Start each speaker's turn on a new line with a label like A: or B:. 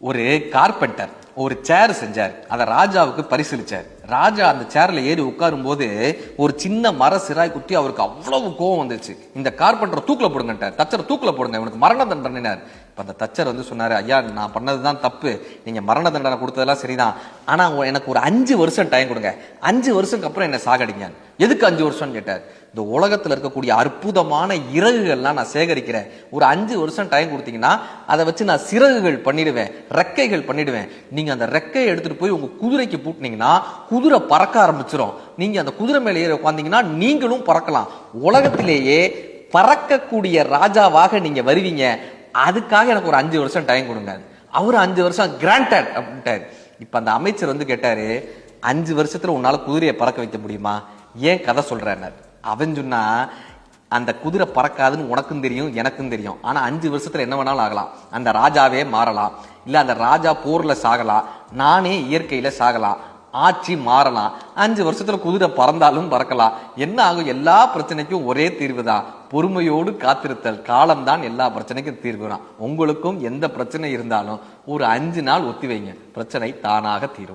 A: ஒரு கார்பெண்டர் ஒரு சேர் செஞ்சார். அதை ராஜாவுக்கு பரிசீலிச்சார். ராஜா அந்த சேர்ல ஏறி உட்காரும் போது ஒரு சின்ன மர சிராய் குத்தி அவருக்கு அவ்வளவு கோவம் வந்துச்சு. இந்த கார்பெண்டரை தூக்கில போடுங்கட்டார். தச்சரை தூக்கில போடுங்க, இவனுக்கு மரண தண்டனைனார். இப்ப அந்த தச்சர் சொன்னாரு, ஐயா நான் பண்ணதுதான் தப்பு, நீங்க மரண தண்டனை கொடுத்ததெல்லாம் சரிதான், ஆனா எனக்கு ஒரு 5 வருஷம் டைம் கொடுங்க, 5 வருஷத்துக்கு அப்புறம் என்ன சாகடிங்க. எதுக்கு 5 வருஷம் கேட்டார். இந்த உலகத்துல இருக்கக்கூடிய அற்புதமான இறகுகள்லாம் நான் சேகரிக்கிறேன், ஒரு 5 வருஷம் டைம் கொடுத்தீங்கன்னா அதை வச்சு நான் சிறகுகள் பண்ணிடுவேன், ரெக்கைகள் பண்ணிடுவேன். நீங்க அந்த ரெக்கையை எடுத்துட்டு போய் உங்க குதிரைக்கு பூட்டினீங்கன்னா குதிரை பறக்க ஆரம்பிச்சிடும். நீங்க அந்த குதிரை மேலே ஏறி உட்காந்தீங்கன்னா நீங்களும் பறக்கலாம். உலகத்திலேயே பறக்கக்கூடிய ராஜாவாக நீங்க வருவீங்க. அதுக்காக எனக்கு ஒரு 5 வருஷம் டைம் கொடுங்க. அவரு 5 வருஷம் கிராண்டட் அப்படின்ட்டாரு. இப்ப அந்த அமைச்சர் கேட்டாரு, 5 வருஷத்துல உன்னால குதிரையை பறக்க வைக்க முடியுமா, ஏன் கதை சொல்றேன்னு. அவன் சொன்னா, அந்த குதிரை பறக்காதுன்னு உனக்கும் தெரியும் எனக்கும் தெரியும், ஆனா 5 வருஷத்துல என்ன வேணாலும் ஆகலாம். அந்த ராஜாவே மாறலாம், இல்ல அந்த ராஜா போர்ல சாகலாம், நானே இயற்கையில சாகலாம், ஆட்சி மாறலாம். 5 வருஷத்துல குதிரை பறந்தாலும் பறக்கலாம். என்ன ஆகும்? எல்லா பிரச்சனைக்கும் ஒரே தீர்வு தான், பொறுமையோடு காத்திருத்தல். காலம்தான் எல்லா பிரச்சனைக்கும் தீர்வு தான். உங்களுக்கும் எந்த பிரச்சனை இருந்தாலும் ஒரு 5 நாள் ஒத்தி வைங்க, பிரச்சனை தானாக தீரும்.